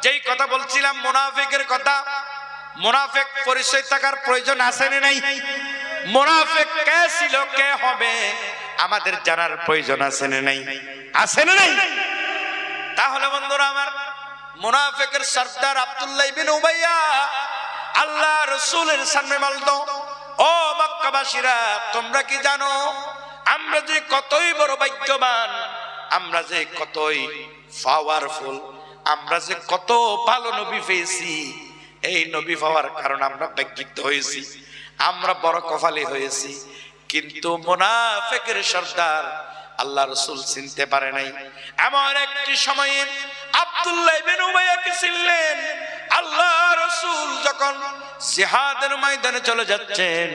যেই কথা বলছিলাম মুনাফিকের কথা, মুনাফিক পরিচয় থাকার প্রয়োজন আছে না নাই? মুনাফিক কে ছিল, কে হবে, আমাদের জানার প্রয়োজন আছে না নাই? আছে না নাই? তাহলে বন্ধুরা আমার, মুনাফিকের সর্দার আব্দুল্লাহ ইবনে উবাইয়া আল্লাহ রাসূলের সামনে বলতো, ও মক্কাবাসীরা, তোমরা কি জানো আমরা যে কতই বড় ভাগ্যবান, আমরা যে কতই পাওয়ারফুল, আমরা যে কত ভালো নবী পেয়েছি। এই নবী পাওয়ার কারণে আমরা ভাগ্যিত হয়েছি, আমরা বড় কপালী হয়েছি। কিন্তু মুনাফিকের সর্দার আল্লাহ রাসূল চিনতে পারে নাই। এমন একটি সময়ে আব্দুল্লাহ ইবনে উবাইয়াকে চিনলেন। আল্লাহ রাসূল যখন জিহাদের ময়দানে চলে যাচ্ছেন,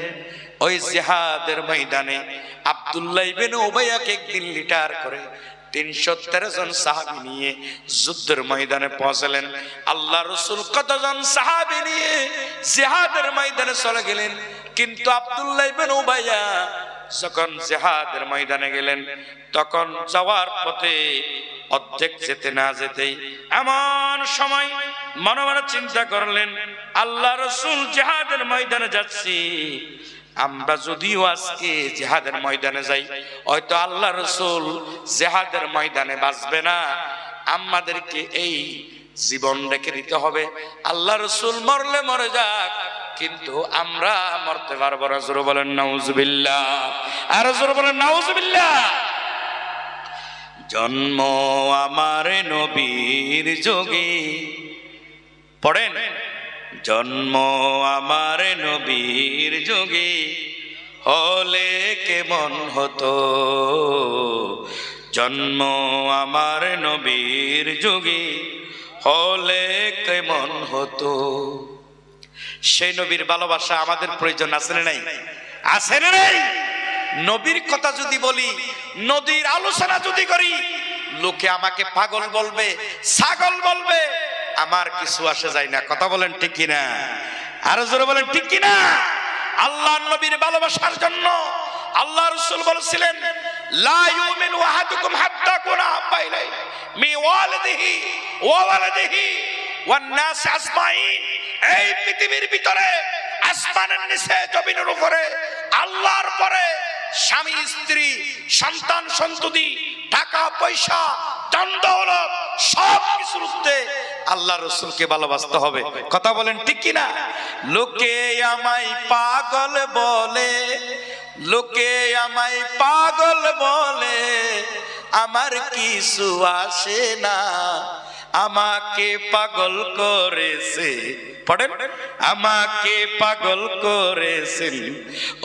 ওই জিহাদের ময়দানে আব্দুল্লাহ ইবনে উবাইয়াকে একদিন লিডার করে 313 জন সাহাবী নিয়ে যুদ্ধের ময়দানে পৌঁছলেন। আল্লাহ রাসূল কতজন সাহাবী নিয়ে জিহাদের ময়দানে চলে গেলেন, কিন্তু আব্দুল্লাহ ইবনে উবাইয়া যখন জিহাদের ময়দানে গেলেন, তখন যাওয়ার পথে অর্ধেক যেতে না যেতেই এমন সময় মনে মনে চিন্তা করলেন, আল্লাহ রাসূল জিহাদের ময়দানে যাচ্ছি, আমরা যদিও আজকে জিহাদের ময়দানে যাই, হয়তো আল্লাহ রাসূল জিহাদের ময়দানে বাঁচবে না, আমাদেরকে এই জীবন রেখে দিতে হবে। আল্লাহ রাসূল মরলে মরে যাক, কিন্তু আমরা মরতে পারবো না। জোরে বলেন নাউজুবিল্লাহ, আর জোরে বলেন নাউজুবিল্লাহ। জন্ম আমার নবীর যোগে, পড়েন, জন্ম আমার নবীর যোগে হলে কেমন হতো, জন্ম আমার নবীর যোগে হলে কেমন হতো। সেই নবীর ভালোবাসা আমাদের প্রয়োজন আছে না নাই? আছে না নাই? নবীর কথা যদি বলি, নবীর আলোচনা যদি করি, লোকে আমাকে পাগল বলবে, ছাগল বলবে, আমার কিছু আসে যায় না। কথা বলেন ঠিক কিনা? আরো জোরে বলেন ঠিক কিনা? আল্লাহর নবীর ভালোবাসার জন্য আল্লাহ রাসূল বলেছিলেন, লা ইউমিনু আহাদুকুম হাত্তা কুনা হাব্বা ইলাইহি মি ওয়ালিদিহি ওয়া ওয়ালাদিহি ওয়ান নাস আজমাইন। এই পৃথিবীর ভিতরে, আসমানের নিচে, জমিনের উপরে, আল্লাহর পরে স্বামী স্ত্রী, সন্তান সন্ততি, টাকা পয়সা, ধন দৌলত, সব কিছুর ঊর্ধ্বে আল্লাহ রাসূলকে ভালোবাসতে হবে। কথা বলেন ঠিক কিনা? লোকে আমায় পাগল বলে, লোকে আমায় পাগল বলে, আমার কিছু আসে না, আমাকে পাগল করেছে, পড়েন, আমাকে পাগল করেছেন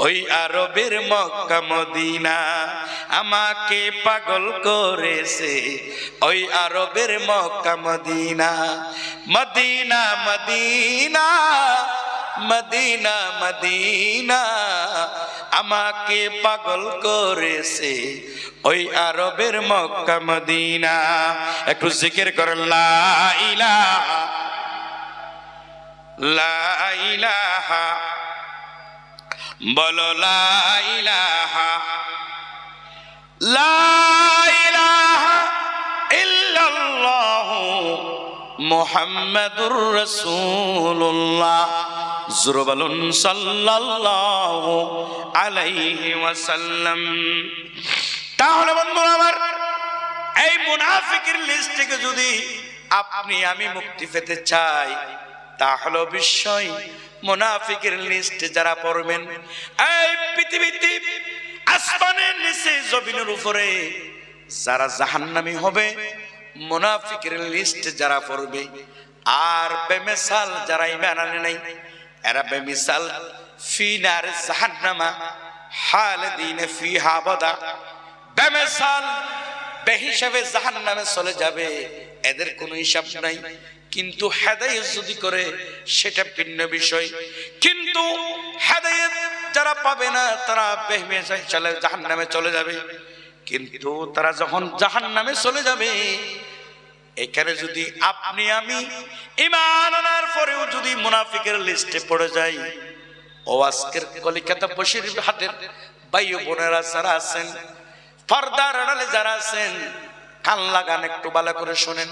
ওই আরবের মক্কা মদিনা, আমাকে পাগল করেছে ওই আরবের Mecca Medina. Medina Medina Medina Medina, আমাকে পাগল করেছে ওই আরবের মক্কা মদিনা। একটু জিকির করেন, লা ইলাহা লা ইলাহা, বলো লা ইলাহা লা ইলাহা ইল্লাল্লাহু মুহাম্মাদুর রাসূলুল্লাহ। জোরে বলুন সাল্লাল্লাহু আলাইহি ওয়াসাল্লাম। তাহলে বন্ধুরা আমার, এই মুনাফিকের লিস্ট থেকে যদি আপনি আমি মুক্তি পেতে চাই, তাহলে অবশ্যই মুনাফিকের লিস্টে যারা পড়বেন, এই পৃথিবীতে আসমানের নিচে জমিনের উপরে যারা জাহান্নামী হবে, মুনাফিকের লিস্টে যারা পড়বে, আর বেমিসাল যারা ঈমান আনে নাই, এরা বেমিসাল ফি নার জাহান্নামা খালিদিন ফিহা আবাদা, বেমিসাল বেহিসাবে জাহান্নামে চলে যাবে, এদের কোনো হিসাব নাই। কিন্তু হেদায়েত যদি করে সেটা ভিন্ন বিষয়। কিন্তু হেদায়েত যারা পাবে না তারা বেহিসাবে জাহান্নামে চলে যাবে। কিন্তু তারা যখন জাহান্নামে চলে যাবে, এখানে যদি আপনি আমি ঈমান আনার পরেও যদি মুনাফিকের লিস্টে পড়ে যাই, ও আজকের কলিকাতা বসির হাটের ভাই বোনেরা যারা আছেন, পর্দার আড়ালে যারা আছেন, কান লাগান, একটু ভালো করে শোনেন।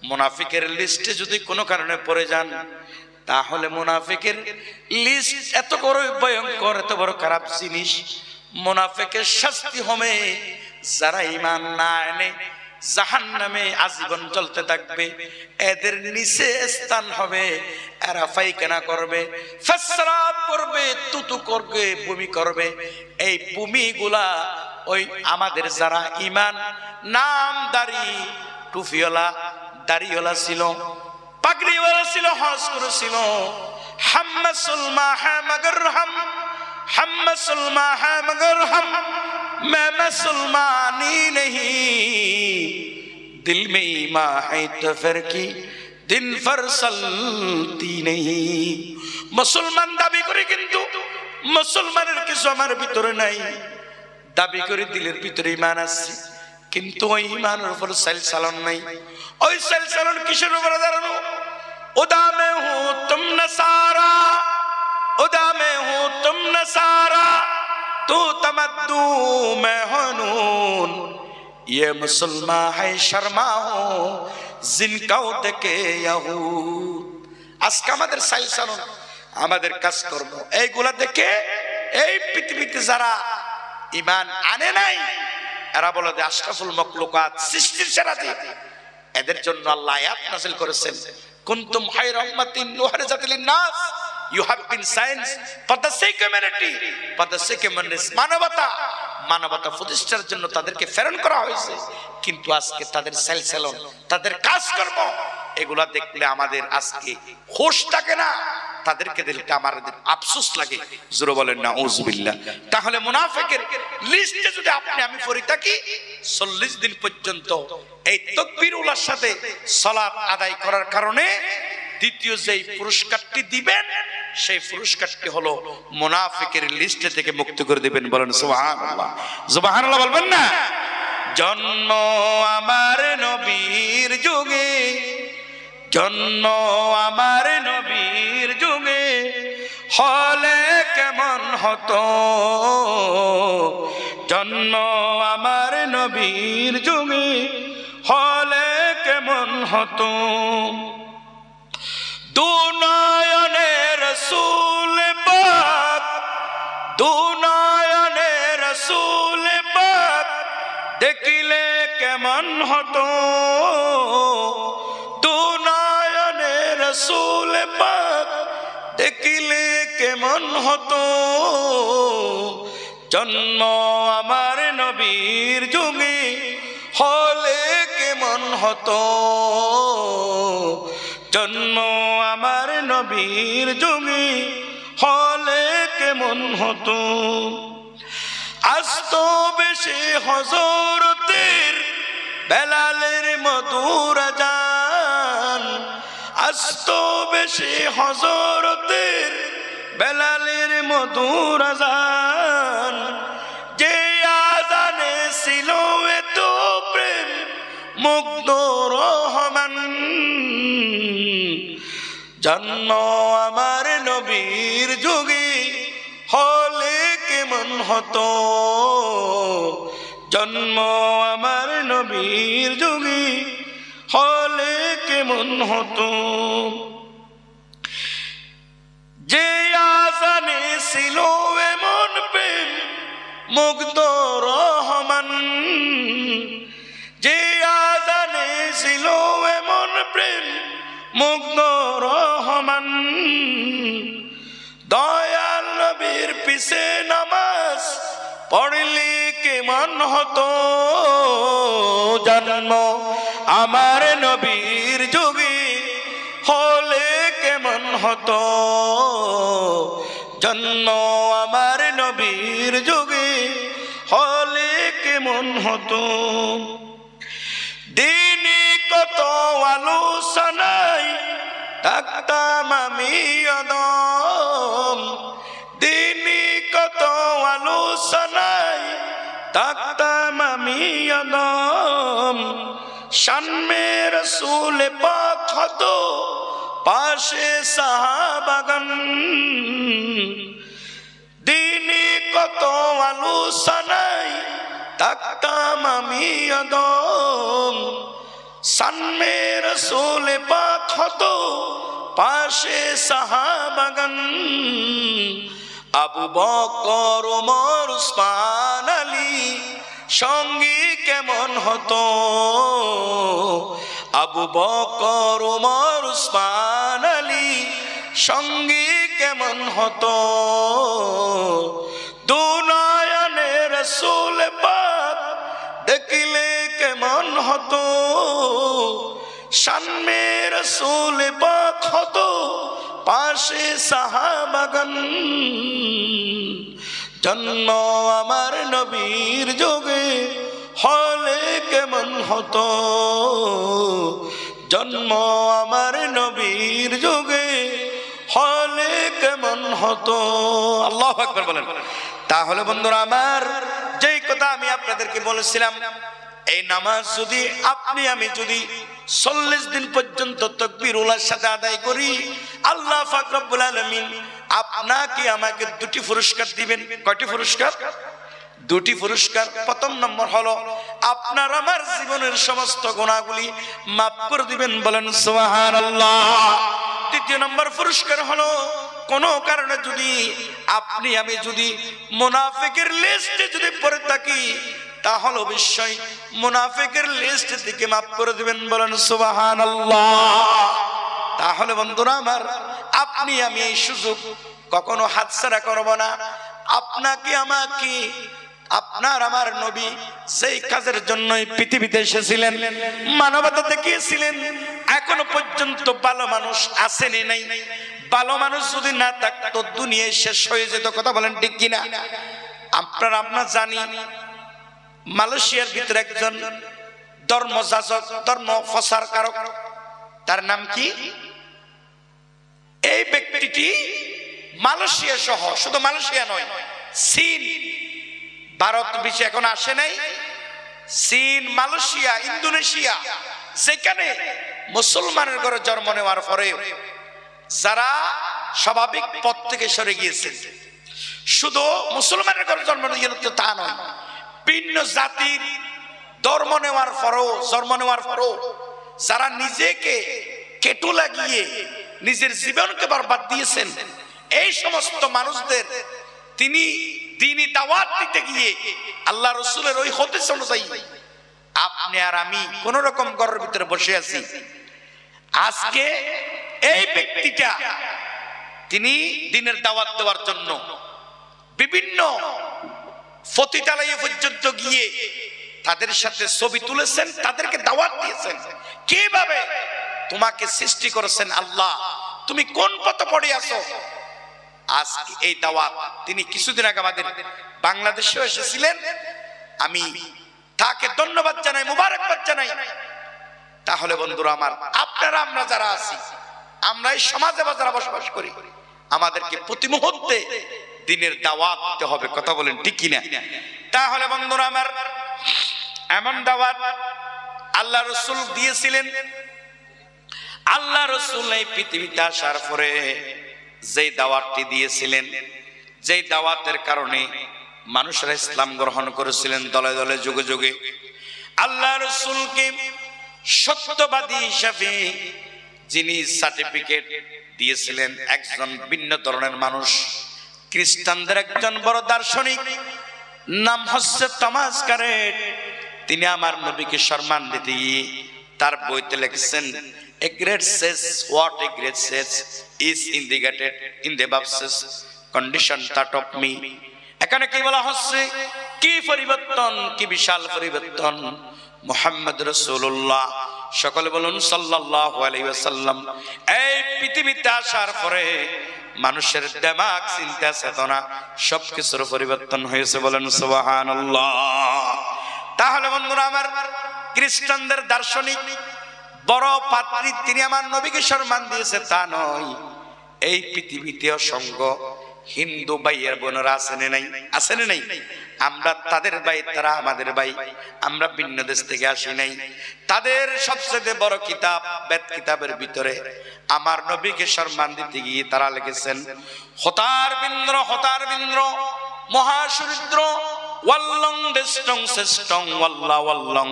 মুনাফিকের লিস্টে যদি কোনো কারণে পড়ে যান, তাহলে মুনাফিকের লিস্ট এত বড় ভয়ঙ্কর, এত বড় খারাপ জিনিস। মুনাফিকের শাস্তি হবে যারা ঈমান না এনে জাহান্নামে আজীবন চলতে থাকবে। এদের নিচে স্থান হবে, এরা পায়খানা করবে, পেশাব করবে, তুতু করবে, বমি করবে। এই বমিগুলা ওই আমাদের যারা ঈমান নামদারি টুপিওয়ালা দাড়িওয়ালা ছিল, পাগড়িওয়ালা ছিল, হজ করেছিল, হাম মুসলমান হ্যাঁ মগর हम मुसलमान हैं मगर हम मैं मुसलमानी नहीं, दिल में ईमान है तो फिर की दिन पर चलती नहीं। मुसलमान दाबी करी किंतु मुसलमाনের কিছু আমার ভিতরে নাই, দাবি করি দিলের ভিতরে ঈমান আছে, কিন্তু ওই ঈমানের উপর চালচলন নাই। ওই চালচলন কিসের উপরে দাঁড়ানো? উদা মে হু তুম নসারা, उदा में हूँ तुम नसारा, तू तमद्दू मैं हनून, ये मुसलमान है शर्मा हो जिनका उदके यहूद। আজকে আমাদের চালচলন, আমাদের কাজকর্ম এইগুলা দেখে এই পৃথিবীতে যারা ঈমান আনে নাই, এরা বলে যে আশরাফুল মাখলুকাত, সৃষ্টির সেরা জীব। এদের জন্য আল্লাহ আয়াত নাযিল করেছেন, কুনতুম খায়রা উম্মাতিন উখরিজাত লিন-নাস, you have been science for the sake of humanity, for the sake of মানবতা, মানবতা প্রতিষ্ঠার জন্য তাদেরকে প্রেরণ করা হয়েছে। কিন্তু আজকে তাদের চালচলন, তাদের কাজকর্ম এগুলা দেখলে আমাদের আজকে হোশ থাকে না, তাদেরকে দেখলে আমাদের আফসোস লাগে। জোরে বলেন নাউজুবিল্লাহ। তাহলে মুনাফিকের লিস্টে যদি আপনি আমি পড়ে থাকি, 40 দিন পর্যন্ত এই তাকবীরুল্লাহর সাথে সালাত আদায় করার কারণে দ্বিতীয় যেই পুরস্কারটি দিবেন, সেই পুরস্কারটি হলো মুনাফিকের লিস্টে থেকে মুক্ত করে দিবেন। বলেন সুবহানাল্লাহ, সুবহানাল্লাহ বলবেন না? জন্ম আমার নবীর যুগে, জন্ম আমার নবীর যুগে হলে কেমন হতো, জন্ম আমার নবীর যুগে হলে কেমন হতো। দু নয়নে রসূল পাক, দু নয়নে রসূল পাক দেখিলে কেমন হতো, দু নয়নে রসূল পাক দেখিলে কেমন হতো। জন্ম আমার নবীর যুগে হলে কেমন হতো, জন্ম আমার নবীর যুগে হলে কেমন হতো। আজ তো বেশি হযরতের বেলালের মধুর আযান, আজ তো বেশি হযরতের বেলালের মধুর আযান, যে আযানে ছিল এত প্রেম মুগ্ধ রহমান। জন্ম আমার নবীর যুগে হলে কেমন হতো, জন্ম আমার নবীর যুগে হলে কেমন হতো। যে আযানে ছিল এমন প্রেম মুগ্ধ রহমান, যে আযানে ছিল এমন প্রেম মুগ্ধ রহমান। দয়াল নবীর পিছে নামাজ পড়লে কেমন হতো, জন্ম আমার নবীর যুগে হলে কেমন হতো, জন্ম আমার নবীর যুগে হলে কেমন হতো। দিনে কত আলোচনায় থাকতাম আমি অদম, দিনে কত আলোচনায় থাকতাম আমি অদম। শানে রাসূল পাক হতো পাশে সাহাবাগণ, দিনে কত আলোচনায় থাকতাম আমি অদম। সামনে রাসূল পাক হতো, পাশে সাহাবাগণ, আবু বকর ওমর উসমান আলী সঙ্গী কেমন হতো, আবু বকর ওমর উসমান আলী সঙ্গী কেমন হতো, দু নয়নে রাসূল পাক দেখিলে কেমন হতো, সামনে রাসূল পাক হতো, পাশে সাহাবাগণ, জন্ম আমার নবীর যোগে হলে কেমন হতো, জন্ম আমার নবীর যোগে হলে কেমন হতো। আল্লাহু আকবার বলেন। তাহলে বন্ধুরা আমার, যেই কথা আমি আপনাদেরকে বলেছিলাম, এই নামাজ যদি আপনি আমি যদি 40 দিন পর্যন্ত তাকবীরুল্লাহর সাথে আদায় করি, আল্লাহ পাক রব্বুল আলামিন আপনাকে আমাকে দুটি পুরস্কার দিবেন। কয়টি পুরস্কার? দুটি পুরস্কার। প্রথম নম্বর হলো আপনার আমার জীবনের সমস্ত গুনাহগুলি মাফ করে দিবেন, বলেন সুবহানাল্লাহ। দ্বিতীয় নম্বর পুরস্কার হলো কোনো কারণে যদি আপনি আমি যদি মুনাফিকের লিস্টে যদি পড়ে থাকি, তাহলে অবশ্যই মুনাফিকের লিস্ট থেকে মাফ করে দিবেন, বলেন সুবহানাল্লাহ। তাহলে বন্ধুরা আমার, আপনি আমি এই সুযোগ কখনো হাতছাড়া করব না। আপনাকে আমাকে, আপনার আমার নবী যেই কাজের জন্য পৃথিবীতে এসেছিলেন, মানবতা দেখিয়েছিলেন, এখনো পর্যন্ত ভালো মানুষ আসেনি নাই। ভালো মানুষ যদি না থাকতো দুনিয়া শেষ হয়ে যেত। কথা বলেন ঠিক কিনা? আমরা জানি মালয়েশিয়ার ভিতরে একজন ধর্মযাজক, ধর্ম প্রচারকারক, তার নাম কি? এই ব্যক্তিটি মালয়েশিয়া সহ, শুধু মালয়েশিয়া নয়, চীন, ভারত বিশ্বে এখন আসে নাই, চীন, মালয়েশিয়া, ইন্দোনেশিয়া, যেখানে মুসলমানের ঘরে জন্ম নেওয়ার পরে যারা স্বাভাবিক পথ থেকে সরে গিয়েছে, শুধু মুসলমানের ঘরে জন্ম নিয়ে তা নয়, ভিন্ন জাতির ধর্ম নেওয়ার পরও, জন্ম নেওয়ার পরও যারা নিজেকে কেটু লাগিয়ে নিজের জীবনকে বরবাদ দিয়েছেন, এই সমস্ত মানুষদের তিনি দ্বীনি দাওয়াত দিতে গিয়ে আল্লাহ রাসূলের ওই হাদিস অনুযায়ী আপনি আর আমি কোন রকম ঘরের ভিতরে বসে আছি। আজকে এই ব্যক্তিটা তিনি দ্বীনের দাওয়াত দেওয়ার জন্য বিভিন্ন পতিতালয়ে পর্যন্ত গিয়ে তাদের সাথে ছবি তুলেছেন, তাদেরকে দাওয়াত দিয়েছেন। কিভাবে তোমাকে সৃষ্টি করেছেন আল্লাহ, তুমি কোন পথে পড়ে আছো। আজকে এই দাওয়াত তিনি কিছুদিন আগে আমাদের বাংলাদেশে এসেছিলেন, আমি তাকে ধন্যবাদ জানাই, মুবারকবাদ জানাই। তাহলে বন্ধুরা আমার, আপনারা আমরা যারা আছি, আমরা এই সমাজে যারা বসবাস করি, আমাদেরকে প্রতি মুহূর্তে দ্বীনের দাওয়াত দিতে হবে। কথা বলেন ঠিক কিনা? তাহলে বন্ধুরা আমার, এমন দাওয়াত আল্লাহ রাসূল দিয়েছিলেন। আল্লাহ রাসূল এই পৃথিবীতে আসার পরে যেই দাওয়াতটি দিয়েছিলেন, যেই দাওয়াতের কারণে মানুষরা ইসলাম গ্রহণ করেছিলেন দলে দলে, যুগে যুগে, আল্লাহ রাসূলকে সত্যবাদী হিসাবে যিনি সার্টিফিকেট দিয়েছিলেন একজন ভিন্ন ধরনের মানুষ, খ্রিস্টানদের একজন বড় দার্শনিক, নাম হচ্ছে টমাস কারেট। তিনি আমার নবীকে সম্মান দিতে গিয়ে তার বইতে লিখেছেন, a great says what a great says is indicated in the above says condition that of me। এখানে কি বলা হচ্ছে? কি পরিবর্তন, কি বিশাল পরিবর্তন। মুহাম্মদ রাসূলুল্লাহ, সকলে বলুন সাল্লাল্লাহু আলাইহি ওয়াসাল্লাম, এই পৃথিবীতে আসার পরে মানুষের দিমাগ, চিন্তা চেতনা সবকিছুর পরিবর্তন হয়েছে, বলেন সুবহানাল্লাহ। তাহলে বন্ধুরা আমার, খ্রিস্টানদের দার্শনিক বড় পাত্রী তিনি আমার নবীকে সম্মান দিয়েছে তা নয়, এই পৃথিবীতে অসংখ্য হিন্দু ভাইয়ের বোনেরা আসেনে নাই, আসেনে নাই। আমরা তাদের ভাই, তারা আমাদের ভাই, আমরা ভিন্ন দেশ থেকে আসি নাই। তাদের সবচেয়ে বড় কিতাব বেদ কিতাবের ভিতরে আমার নবীকে সম্মান দিতে গিয়ে তারা লিখেছেন, হতার বিন্দ্র, হতার বিন্দ্র, মহাসুরিদ্র ওয়াল্লং দেষ্টং শ্রেষ্ঠং ওয়াল্লাহ ওয়াল্লং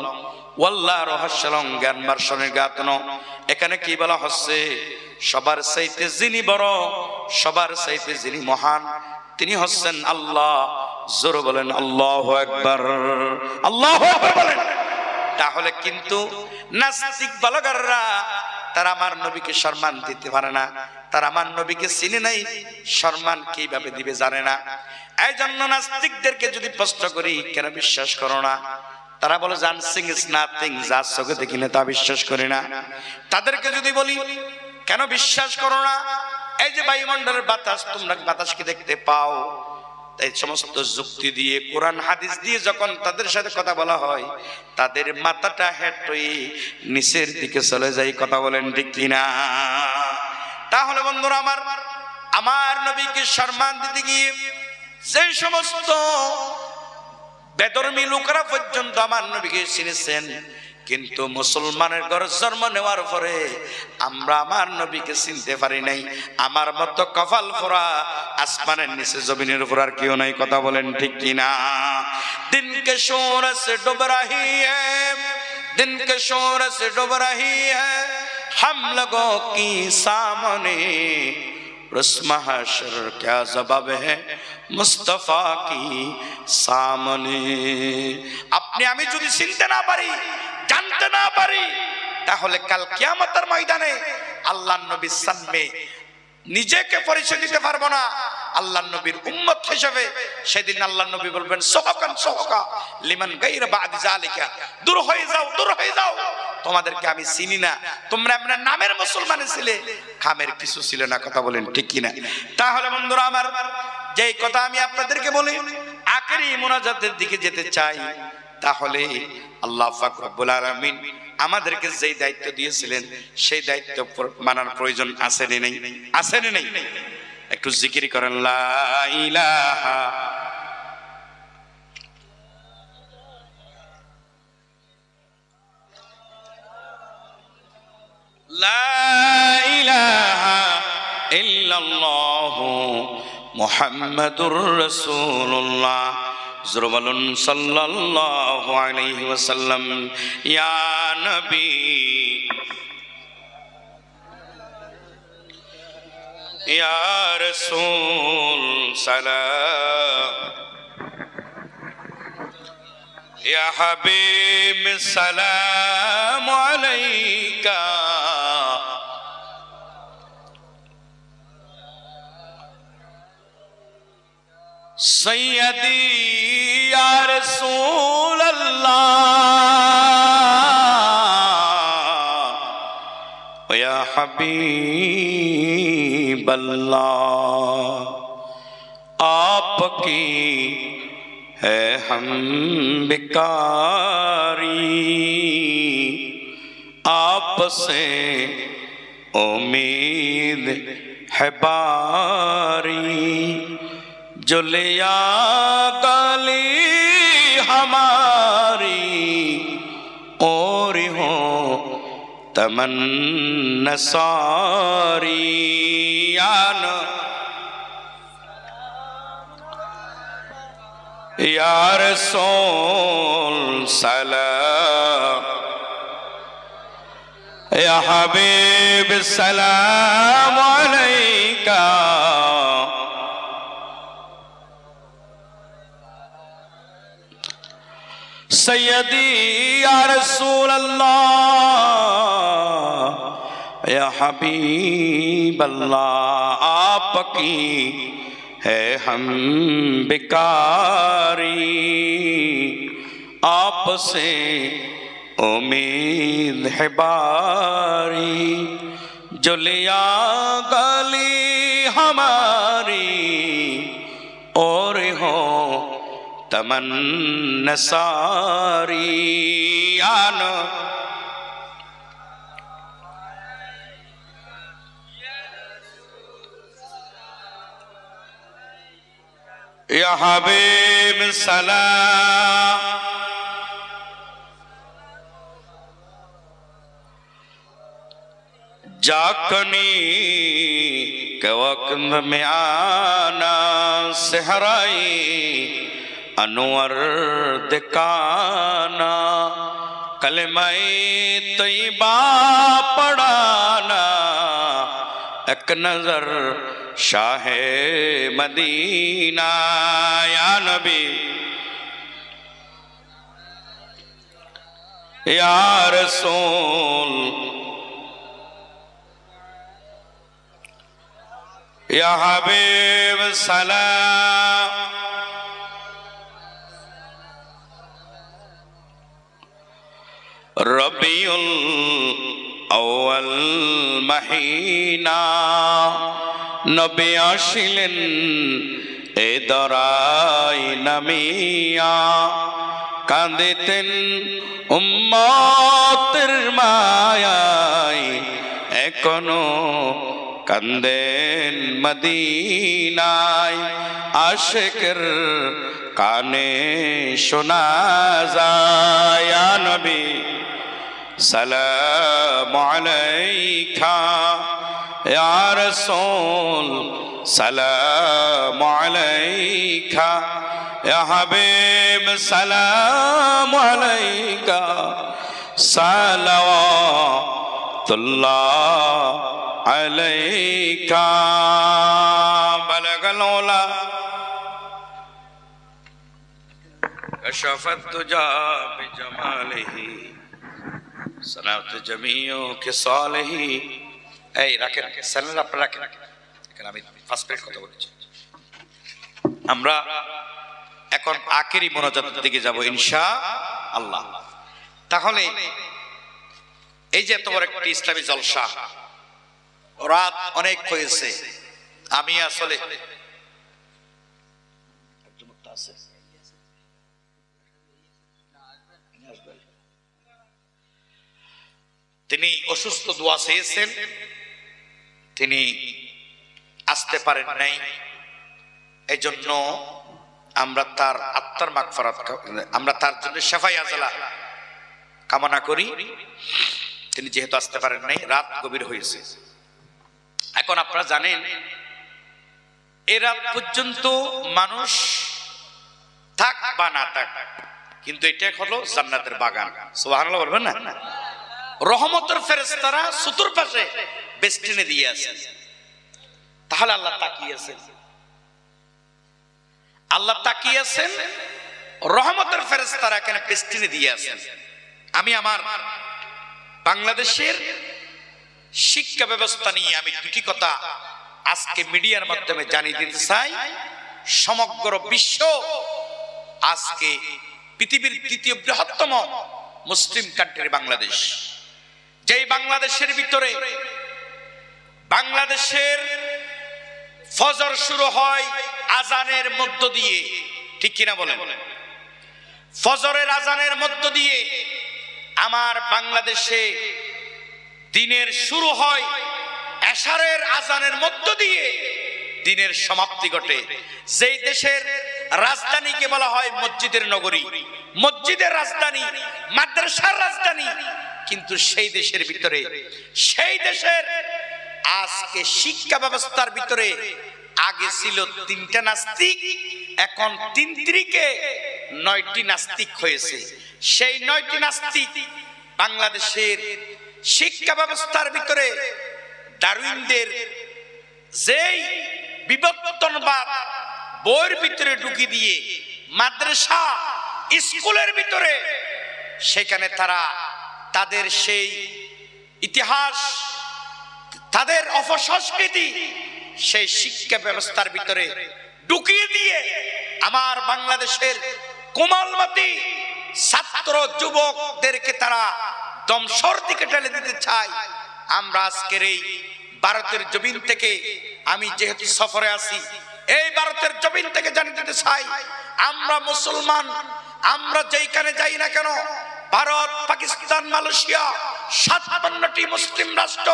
ওয়াল্লাহ রহস্যলং জ্ঞান বার্ষণের গাতন। এখানে কি বলা হচ্ছে? সবার চাইতে যিনি বড়, সবার চাইতে যিনি মহান, তিনি হচ্ছেন আল্লাহ। জোরে বলেন আল্লাহু আকবার, আল্লাহু আকবার বলেন। তাহলে কিন্তু নাস্তিক বালগাররা তারা আমার নবীকে সম্মান দিতে পারে না, তারা আমার নবীকে চিনে নাই, সম্মান কিভাবে দিবে জানে না। এই জন্য নাস্তিকদেরকে যদি প্রশ্ন করি কেন বিশ্বাস করো না, তারা বলে জানসিং ইজ নাথিং, যা চোখে দেখি না তা বিশ্বাস করি না। তাদেরকে যদি বলি কেন বিশ্বাস করো না, এই যে বায়ুমণ্ডলের বাতাস, তোমরা বাতাসকে দেখতে পাও, এই সমস্ত যুক্তি দিয়ে কোরআন হাদিস দিয়ে যখন তাদের সাথে কথা বলা হয়, তাদের মাথাটা হেঁট হয়ে নিচের দিকে চলে যায়। কথা বলেন ঠিক কিনা? তাহলে বন্ধুরা আমার নবীকে সম্মান দিতে গিয়ে যে সমস্ত বেধর্মী লোকেরা পর্যন্ত আমার নবীকে চিনেছেন, কিন্তু মুসলমানের ঘরে জন্ম নেওয়ার পরে আমরা আমার নবীকে চিনতে পারি নাই। আমার মতো কপাল পোড়া আসমানের নিচে জমিনের উপর আর কেউ নাই। কথা বলেন ঠিক কিনা? দিন কে শোর সে ডুব রহি হ্যায়, দিন কে শোর সে ডুব রহি হ্যায়, हम लोगों की सामने रस्म हशर क्या जवाब है मुस्तफा की सामने। আপনি আমি যদি চিনতে না পারি, জানতে না পারি, তাহলে কাল কিয়ামতের ময়দানে আল্লাহর নবীর সামনে নিজেকে পরিচয় দিতে পারবো না। আল্লাহর নবীর উম্মত হিসেবে সেদিন আল্লাহর নবী বলবেন সহকান সহকা লিমান গায়রা বাদ যালিকা, দূর হয়ে যাও, দূর হয়ে যাও, তোমাদেরকে আমি চিনি না, তোমরা আপনার নামের মুসলমান ছিলে, কামের কিছু ছিল না। কথা বলেন ঠিক কিনা? তাহলে বন্ধুরা আমার, যেই কথা আমি আপনাদেরকে বলি, আখেরি মুনাজাতের দিকে যেতে চাই, তাহলে আল্লাহ পাক রব্বুল আলামিন আমাদেরকে যেই দায়িত্ব দিয়েছিলেন সেই দায়িত্ব মানার প্রয়োজন আছে না নেই? আছে না নেই? একটু জিকির করেন লা ইলাহা লা ইলাহা ইল্লাল্লাহু মুহাম্মাদুর রাসূলুল্লাহ। জোরে বলুন সাল্লাল্লাহু আলাইহি ওয়াসাল্লাম। ইয়া নবী ইয়া রাসূল সালাম, ইয়া হাবিব সালাম আলাইকা, सैयदी या रसूल अल्लाह या हबीब अल्लाह, आपकी है हम बिकारी, आपसे उम्मीद है बारी, जो लिया गली हमारी और हो तमन्ना सारी। या रसूल सलाम, या हबीब सलाम अलैका, सैयदी या रसूल अल्लाह या हबीब अल्लाह, आपकी है हम बिकारी, आपसे उम्मीद है बारी, जो लिया गली हमारी और हो तमन्ना सारी। या हबीब सलाम, जाकनी के वक्त में आना सहराई अनवर दिखाना, कलमाए तैयबा पढ़ाना, एक नजर शाहे मदीना। या नबी या रसूल या हबीब सलाम। रबीउल अव्वल महीना नबी आशिलेन এ দরাই নামিয়া, কাঁদিতেন উম্মতের মায়ায়, এখনো কান্দেন মদিনায়। আশিকের কানে শোনা যায়, ইয়া নবী সালাম আলাইকা, ইয়া রাসূল সালাম আলাইকা, ইয়া হাবিব সালাম আলাইকা, সালাওয়াতুল্লাহ আলাইকা। বালাগাল উলা কশফত তুজা বিজমালিহি, সানাত জামিউ কিসালিহি। এই রাখেন সালাম, আপনারা রাখেন, আমি ফার্স্ট পেজ কথা বলছি। আমরা এখন আখেরি মোনাজাতের দিকে যাব ইনশাআল্লাহ। তাহলে এই যে তোমার একটি ইসলামী জলসা, রাত অনেক হয়েছে, আমি আসলে তিনি অসুস্থ, দোয়া চেয়েছেন, তিনি আসতে পারেন নাই। এই জন্য আমরা তার আত্মার মাগফিরাত, আমরা তার জন্য শাফায়ে আজলা কামনা করি। তিনি যেহেতু আসতে পারেন নাই, রাত গভীর হয়েছে। এখন আপনারা জানেন এই রাত পর্যন্ত মানুষ থাক বা না থাক, কিন্তু এটা হলো জান্নাতের বাগান। সুবহানাল্লাহ বলবেন না? রহমতের ফেরেশতারা চতুর্পাশে বেষ্টনী দিয়ে আছে। তাহলে আল্লাহ তাকিয়েছেন, আল্লাহ তাকিয়েছেন, রহমতের ফেরেশতারা এখানে বেষ্টনী দিয়ে আছেন। আমি আমার বাংলাদেশের শিক্ষা ব্যবস্থা নিয়ে আমি দুটি কথা আজকে মিডিয়ার মাধ্যমে জানিয়ে দিতে চাই। সমগ্র বিশ্ব আজকে পৃথিবীর দ্বিতীয় বৃহত্তম মুসলিম কান্ট্রি বাংলাদেশ। যেই বাংলাদেশের ভিতরে বাংলাদেশের ফজর শুরু হয় আজানের মধ্য দিয়ে, ঠিক কিনা বলেন? ফজরের আজানের মধ্য দিয়ে আমার বাংলাদেশে দিনের শুরু হয়, এশারের আজানের মধ্য দিয়ে দিনের সমাপ্তি ঘটে। যেই দেশের রাজধানীকে বলা হয় মসজিদের নগরী, মসজিদের রাজধানী, মাদ্রাসার রাজধানী, কিন্তু সেই দেশের ভিতরে, সেই দেশের আজকে শিক্ষা ব্যবস্থার ভিতরে আগে ছিল 3টা নাস্তিক, এখন 3 তিরিকে 9টি নাস্তিক হয়েছে। সেই 9টি নাস্তিক বাংলাদেশের শিক্ষা ব্যবস্থার ভিতরে ডারউইনদের যেই বিবর্তনবাদ বইয়ের ভিতরে ঢুকি দিয়ে মাদ্রাসা স্কুলের ভিতরে, সেখানে তারা তাদের সেই ইতিহাস, তাদের অপসংস্কৃতি সেই শিক্ষা ব্যবস্থার ভিতরে ঢুকিয়ে দিয়ে আমার বাংলাদেশের কোমলমতি ছাত্র যুবকদেরকে তারা ধ্বংসর দিকে ঠেলে দিতে চায়। আমরা আজকের এই ভারতের জমিন থেকে, আমি যেহেতু সফরে আছি, এই ভারতের জমিন থেকে জানিয়ে দিতে চাই, আমরা মুসলমান, আমরা যেখানে যাই না কেন, ভারত, পাকিস্তান, মালয়েশিয়া 57টি মুসলিম রাষ্ট্র,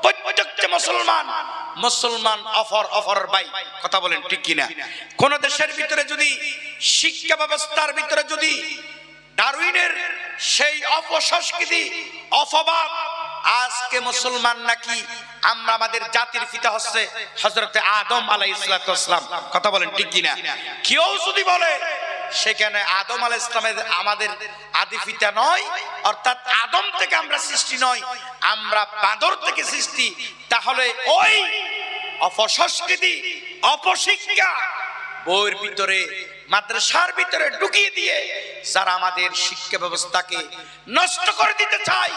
প্রত্যেকটা মুসলমান, মুসলমান অফর ভাই, কথা বলেন ঠিক কিনা? কোন দেশের ভিতরে যদি শিক্ষা ব্যবস্থার ভিতরে যদি ডারউইনের সেই অপসংস্কৃতি, অপবাদ, আজকে মুসলমান নাকি আমরা আমাদের জাতির পিতা হচ্ছে হযরতে আদম আলাইহিস সালাম, কথা বলেন ঠিক কিনা? কেউ যদি বলে সেখানে আদম আলাইহিস সালামের আমাদের আদি পিতা নয়, অর্থাৎ আদম থেকে আমরা সৃষ্টি নয়, আমরা বাঁদর থেকে সৃষ্টি। তাহলে ওই অপসংস্কৃতি, অপশিক্ষা বইয়ের ভিতরে, মাদ্রাসার ভিতরে ঢুকিয়ে দিয়ে যারা আমাদের শিক্ষা ব্যবস্থাকে নষ্ট করে দিতে চায়,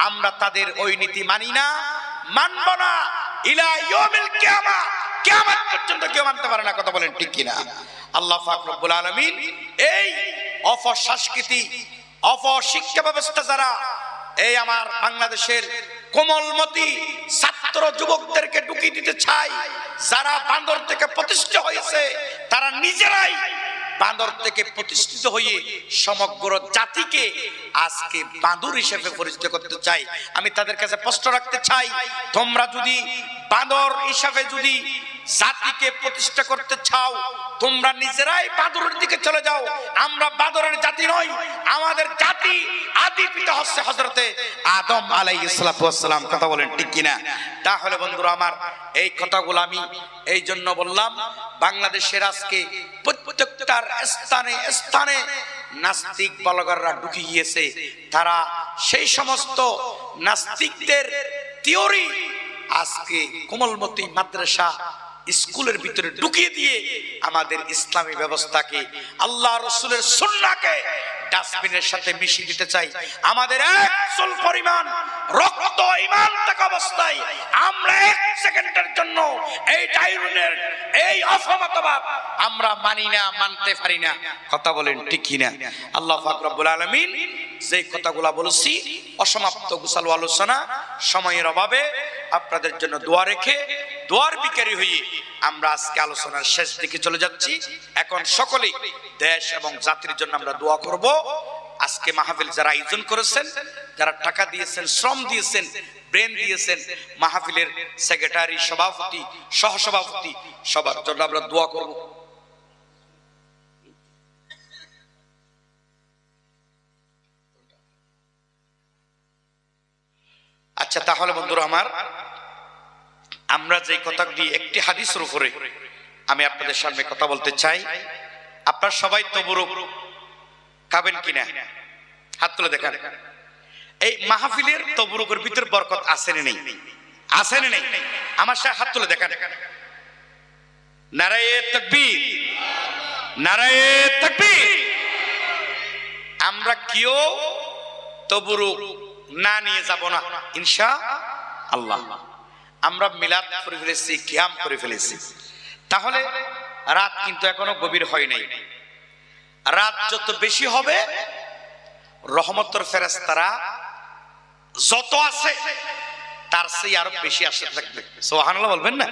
আমরা তাদের ওই নীতি মানি না, মানব না। ইলা ইয়াউমিল কিয়ামা, কিয়ামত পর্যন্ত কেউ মানতে পারে না। কথা বলেন ঠিক কিনা? আল্লাহ পাক রব্বুল আলামিন এই অপসংস্কৃতি, অপশিক্ষা ব্যবস্থা যারা এই আমার বাংলাদেশের কোমলমতি ছাত্র যুবকদেরকে ঢুকিয়ে দিতে চায়, যারা বান্দর থেকে প্রতিষ্ঠিত হয়েছে, তারা নিজেরাই বান্দর থেকে প্রতিষ্ঠিত হয়ে সমগ্র জাতিকে আজকে বাঁদর হিসেবে পরিচিত করতে চাই। আমি তাদের কাছে প্রশ্ন রাখতে চাই, তোমরা যদি বাঁদর হিসাবে যদি জাতিকে প্রতিষ্ঠা করতে চাও, তোমরা নিজেরাই বাঁদরের দিকে চলে যাও। আমরা বাঁদরের জাতি নই, আমাদের জাতি আদি পিতা হচ্ছে হযরতে আদম আলাইহিস সালাতু ওয়াস সালাম। কথা বলেন ঠিক কিনা? তাহলে বন্ধুরা আমার, এই কথাগুলো আমি এই জন্য বললাম, বাংলাদেশের আজকে প্রত্যেকটার স্থানে স্থানে নাস্তিক ব্লগাররা ঢুকে গিয়েছে। তারা সেই সমস্ত নাস্তিকদের থিওরি আজকে কোমলমতি মাদ্রাসা স্কুলের ভিতরে ঢুকিয়ে দিয়ে আমাদের ইসলামী ব্যবস্থাকে, আল্লাহ রাসূলের সুন্নাহকে ডাস্টবিনের সাথে মিশিয়ে দিতে চাই। আমাদের এক চুল পরিমাণ রক্ত ঈমান থাকা অবস্থায় আমরা এক সেকেন্ডের জন্য এই ডাইনুনের এই অসমতাবাদ আমরা মানি না, মানতে পারি না। কথা বলেন ঠিক কিনা? আল্লাহ পাক রব্বুল আলামিন যে কথাগুলো বলেছি, অসমাপ্ত গোছালো আলোচনা, সময়ের অভাবে আপনাদের জন্য দোয়া রেখে দোয়ার ভিখারি হয়ে আমরা আজকে আলোচনার শেষ দিকে চলে যাচ্ছি। এখন সকলেই দেশ এবং জাতির জন্য আমরা দোয়া করব। আজকে মাহফিল যারা আয়োজন করেছেন, যারা টাকা দিয়েছেন, শ্রম দিয়েছেন, ব্রেন দিয়েছেন, মাহফিলের সেক্রেটারি, সভাপতি, সহসভাপতি, সবার জন্য আমরা দোয়া করব। আচ্ছা, তাহলে বন্ধুরা আমার, আমরা যে কথাটি একটি হাদিসের উপরে আমি আপনাদের সামনে কথা বলতে চাই। আপনারা সবাই তবরুক খাবেন কিনা? হাত তুলে দেখান। এই মাহফিলের তবরুকের ভিতর বরকত আছে না নেই? আছে না নেই? আমার সাথে হাত তুলে দেখান। নারায়ে তাকবীর, নারায়ে তাকবীর। আমরা কেউ তবরুক না নিয়ে যাব না ইনশাআল্লাহ। আমরা মিলাদ করে ফেলেছি, কিয়াম করে ফেলেছি। তাহলে রাত কিন্তু এখনো গভীর হয় নাই। রাত যত বেশি হবে, রহমতের ফেরেশতারা যত আছে তার চেয়ে আরো বেশি আসতে থাকবে। সুবহানাল্লাহ বলবেন না?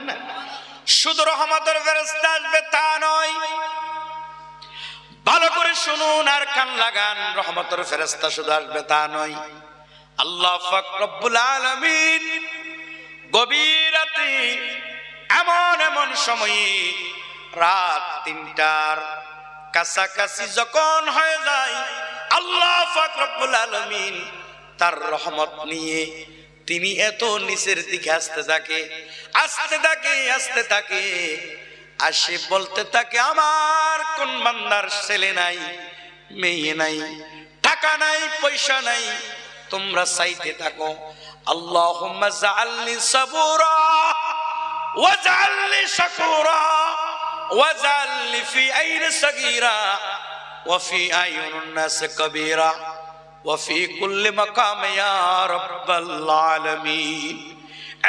শুধু রহমতের ফেরেশতা আসবে তা নয়, ভালো করে শুনুন আর কান লাগান। রহমতের ফেরেশতা শুধু আসবে তা নয়, আল্লাহ পাক রব্বুল আলামিন গভীর রাতে এমন এমন সময়ে রাত ৩টার কাছাকাছি যখন হয়ে যায়, আল্লাহ পাক রব্বুল আলামিন তার রহমত নিয়ে তিনি এত নিচের দিকে আসতে থাকে, আসতে থাকে, আসতে থাকে, আসে বলতে থাকে, আমার কোন বান্দার ছেলে নাই, মেয়ে নাই, টাকা নাই, পয়সা নাই, তোমরা চাইতে থাকো। আল্লাহুম্মা জাআলনি সাবুরা ওয়াজআলনি শাকুরা ওয়াজআলনি ফি আইনি সাগীরা ওয়া ফি আয়ুনিন নাস কাবীরা ওয়া ফি কুল্লি মাকাম ইয়া রাব্বাল আলামিন।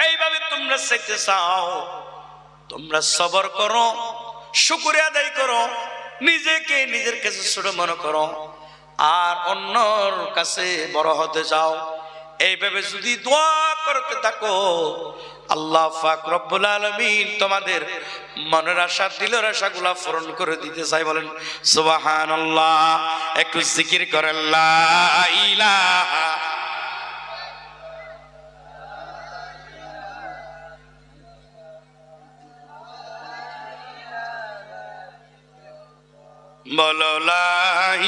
এইভাবে তোমরা চাইতে চাও, তোমরা সবর করো, শুকরিয়া আদায় করো, নিজেকে নিজের কাছে ছোট মনে করো, আর অন্যর কাছে বড় হতে যাও। এইভাবে যদি দোয়া করতে থাকো, আল্লাহ পাক রব্বুল আলামিন তোমাদের মনের আশা, দিলের আশাগুলা পূরণ করে দিতে চাই। বলেন সুবহানাল্লাহ। একটু জিকির করেন লা ইলাহা। বলো লা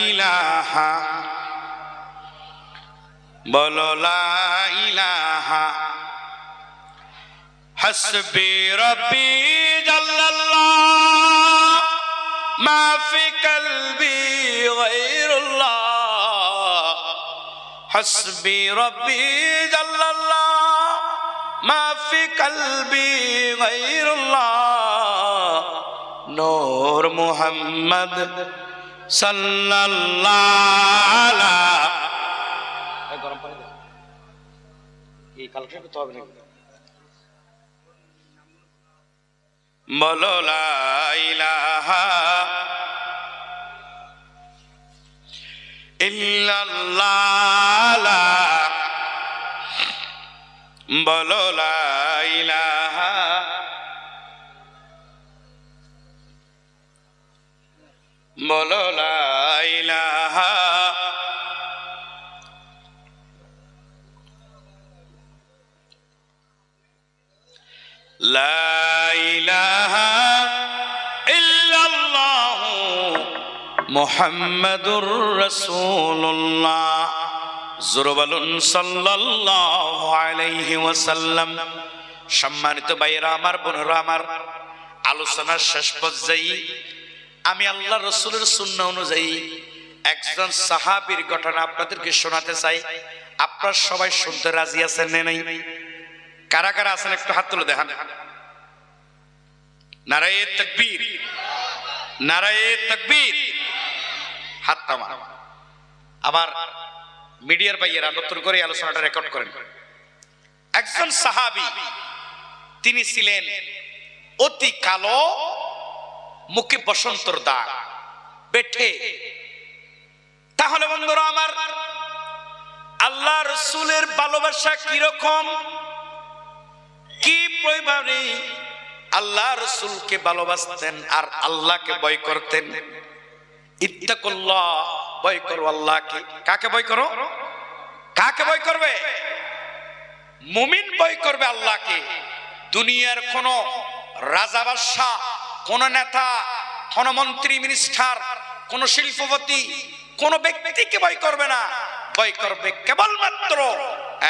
ইলাহা, বলো লা ইলাহা, হাসবি রব্বি জাল্লাল্লাহ, মা ফি কলবি গায়রুল্লাহ হাসবি রব্বি জাল্লাল্লাহ মা ফি কলবি গায়রুল্লাহ নূর মুহাম্মদ সাল্লাল্লাহু আলাইহি গরম পানি দাও এই কালকে তো হবে না বলো লা ইলাহা ইল্লাল্লাহ বলো লা ইলাহা বলো লা ইলাহা লা ইলাহা ইল্লাল্লাহ মুহাম্মাদুর রাসূলুল্লাহ জোরে বলুন সাল্লাল্লাহু আলাইহি ওয়াসাল্লাম। সম্মানিত ভাইরা আমার, বোনেরা আমার, আলোচনার শেষ পর্যায়ে আমি আল্লাহ রাসূলের সুন্নাহ অনুযায়ী একজন সাহাবীর ঘটনা আপনাদেরকে শোনাতে চাই। আপনারা সবাই শুনতে রাজি আছেন না নাই? কারা কারা আছেন একটু হাত তুলে দেখান। নারায়ে তাকবীর, নারায়ে তাকবীর, হাত নামা। আবার মিডিয়ার ভাইয়েরা নতুন করে আলোচনাটা রেকর্ড করেন। একজন সাহাবী, তিনি ছিলেন অতি কালো, মুখে বসন্তর দাগ, বেঠে। তাহলে বন্ধুরা আমার, আল্লাহ রাসূলের ভালোবাসা কিরকম, কি পরিমাণে আল্লাহ রাসূলকে ভালোবাসতেন আর আল্লাহকে ভয় করতেন। ইত্তাকুল্লাহ, ভয় করো আল্লাহকে। কাকে ভয় করো? কাকে ভয় করবে? মুমিন ভয় করবে আল্লাহকে। দুনিয়ার কোন রাজা বাদশা, কোন নেতা, কোন মন্ত্রী মিনিস্টার, কোন শিল্পপতি, কোন ব্যক্তিকে ভয় করবে না। ভয় করবে কেবলমাত্র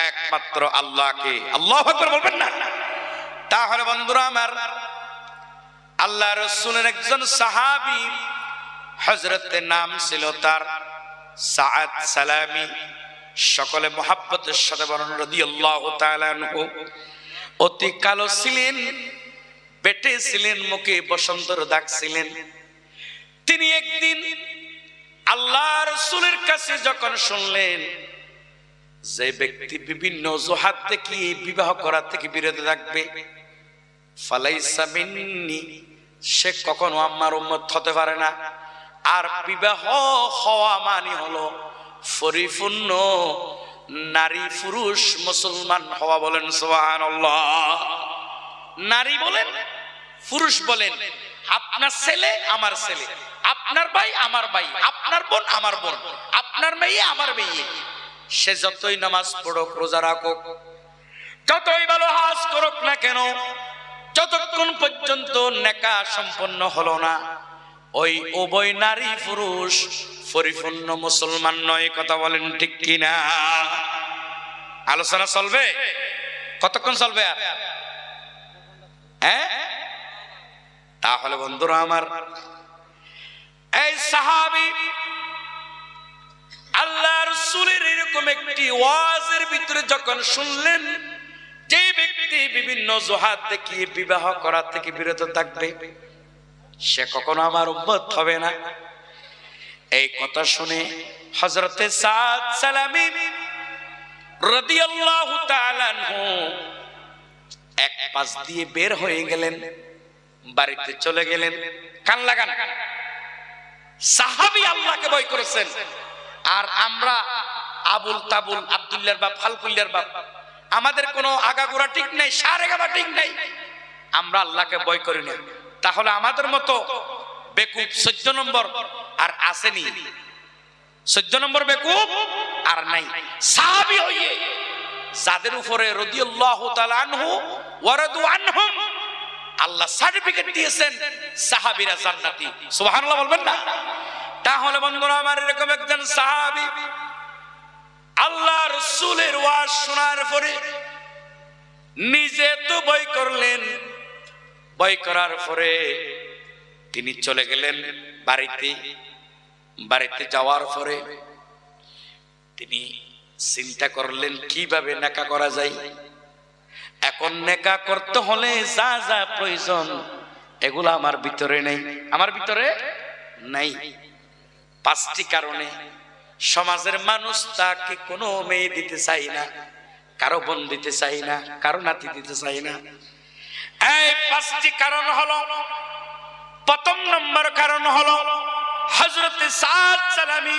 একমাত্র আল্লাহকে। আল্লাহু আকবার বলবেন না? তাহলে বন্ধুরা আমার, আল্লাহ রাসূলের একজন সাহাবী, হযরতের নাম ছিল তার সাআদ সালামি। সকলে মুহাব্বতের সাথে বলেন রাদিয়াল্লাহু তাআলা আনহু। অতি কালো ছিলেন, বেটে ছিলেন, মুখে বসন্তর দাগ ছিলেন। তিনি একদিন আল্লাহ রাসূলের কাছে যখন শুনলেন যে ব্যক্তি বিভিন্ন অজুহাত দেখিয়ে বিবাহ করা থেকে বিরত থাকবে, ফালাইসা মিন্নি, সে কখনো আমার উম্মত হতে পারে না। আর বিবাহ হওয়া মানে হলো পরিপূর্ণ নারী পুরুষ মুসলমান হওয়া। বলেন সুবহানাল্লাহ। নারী বলেন, পুরুষ বলেন, আপনার ছেলে আমার ছেলে, আপনার ভাই আমার ভাই, আপনার বোন আমার বোন, আপনার মেয়ে আমার মেয়ে। সে যতই নামাজ পড়ুক, রোজা রাখুক, যতই ভালো হজ করুক না কেন, যতক্ষণ পর্যন্ত নেকাহ সম্পন্ন হলো না, ওই উভয় নারী পুরুষ পরিপূর্ণ মুসলমান নয়। কথা বলেন ঠিক কিনা? আলোচনা চলবে? কতক্ষণ চলবে? তাহলে বন্ধুরা আমার, এই সাহাবী আল্লাহ রাসূলের এরকম একটি ওয়াজের ভিতরে যখন শুনলেন যে ব্যক্তি বিভিন্ন অজুহাত দেখিয়ে বিবাহ করা থেকে বিরত থাকবে, সে কখনো আমার উম্মত হবে না। এই কথা শুনে হযরতে সাদ সালামি রাদিয়াল্লাহু তাআলা আনহু এক পাশ দিয়ে বের হয়ে গেলেন, বাড়িতে চলে গেলেন। কান লাগান, সাহাবী আল্লাহকে ভয় করেছেন, আর আমরা আবুল তাবুল, আব্দুল্লাহর বাপ, ফালকুল্লাহর বাপ, আমাদের কোনো আগাগোড়া ঠিক নাই, সারেগাবা ঠিক নাই, আমরা আল্লাহকে ভয় করি না। তাহলে আমাদের মতো বেকুব 14 নম্বর আর আসেনি, 14 নম্বর বেকুব আর নাই। সাহাবী হইয়ে যাদের উপরে রাদিয়াল্লাহু তাআলা আনহু ওয়া রাদু আনহুম আল্লাহ সার্টিফিকেট দিয়েছেন, সাহাবীরা জান্নাতি। সুবহানাল্লাহ বলবেন না? তাহলে বন্ধুরা আমার, এরকম একজন সাহাবী আল্লাহ রাসূলের ওয়াজ শোনার পরে নিজে তো ভয় করলেন, ভয় করার পরে তিনি চলে গেলেন বাড়িতে। বাড়িতে যাওয়ার পরে তিনি চিন্তা করলেন কিভাবে নেকা করা যায়। এখন নেকা করতে হলে যা যা প্রয়োজন এগুলো আমার ভিতরে নেই, আমার ভিতরে নাই। 5টি কারণে সমাজের মানুষ তাকে কোনো মেয়ে দিতে চাই না, কারো বোন দিতে চাই না, কারো নাতি দিতে চাই না। এই 5টি কারণ হলো, প্রথম নম্বর কারণ হলো হযরত সাদ সালামী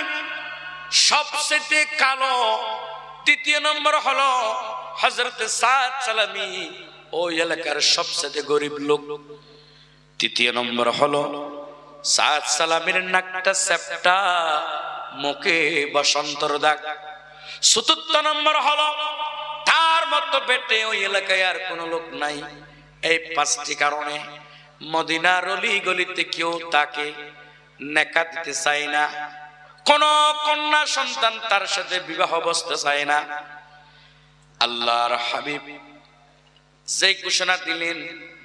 সবচেয়ে কালো। দ্বিতীয় নম্বর হলো হযরত সাদ সালামী ওই এলাকার সবচেয়ে গরিব লোক। তৃতীয় নম্বর হলো সাদ সালামীর নাকটা চ্যাপ্টা, মুখে বসন্তর দাগ। চতুর্থ নম্বর হলো তার মতো বেটে ওই এলাকায় আর কোনো লোক নাই। এই 5টি কারণে মদিনার অলি গলিতে কেউ তাকে নেকা দিতে চায় না, কোন কন্যা সন্তান তার সাথে বিবাহ বসতে চায় না। আল্লাহর হাবিব যে ঘোষণা দিলেন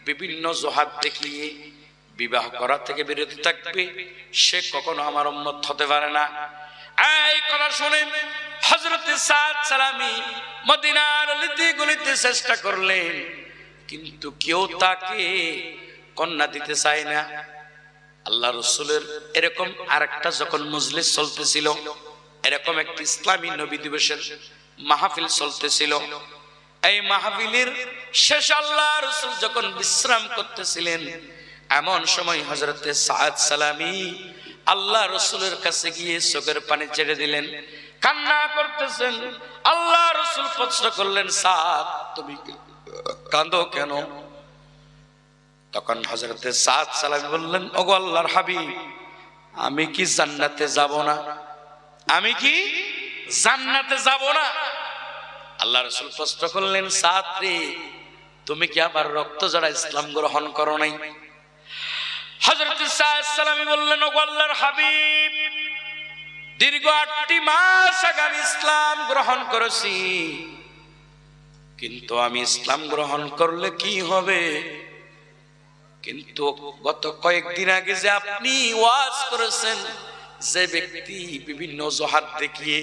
বিভিন্ন জোহাত দেখিয়ে বিবাহ করা থেকে বিরত থাকবে, সে কখনো আমার উম্মত হতে পারে না। এই কথা শুনে হযরত সাদ সালামী মদিনার অলিতে গলিতে চেষ্টা করলেন, কিন্তু কেউ তাকে কন্যা দিতে চায় না। আল্লাহ রাসূলের এরকম আরেকটা যখন মজলিস চলতেছিল, এরকম একটি ইসলামী নবী দিবসের মাহফিল চলতেছিল, এই মাহফিলের শেষ আল্লাহ রাসূল যখন বিশ্রাম করতেছিলেন, এমন সময় হযরত সাদ সালামী আল্লাহ রাসূলের কাছে গিয়ে চোখের পানি ছেড়ে দিলেন, কান্না করতেছেন। আল্লাহ রাসূল প্রশ্ন করলেন, সাদ তুমি কাঁদো কেন? তখন হযরত সাদ সালামী বললেন, ওগো আল্লাহর হাবিব, আমি কি জান্নাতে যাব না? আমি কি জান্নাতে যাব না? আল্লাহ রাসূল প্রশ্ন করলেন, সাদ রে, তুমি কি আমার রক্ত ঝরা ইসলাম গ্রহণ করো নাই? হযরত সাদ সালামী বললেন, ওগো আল্লাহর হাবিব, দীর্ঘ 8টি মাস আগে আমি ইসলাম গ্রহণ করেছি, কিন্তু আমি ইসলাম গ্রহণ করলে কি হবে? কিন্তু গত কয়েকদিন আগে যে আপনি ওয়াজ করেছেন, যে ব্যক্তি বিভিন্ন অজুহাত দেখিয়ে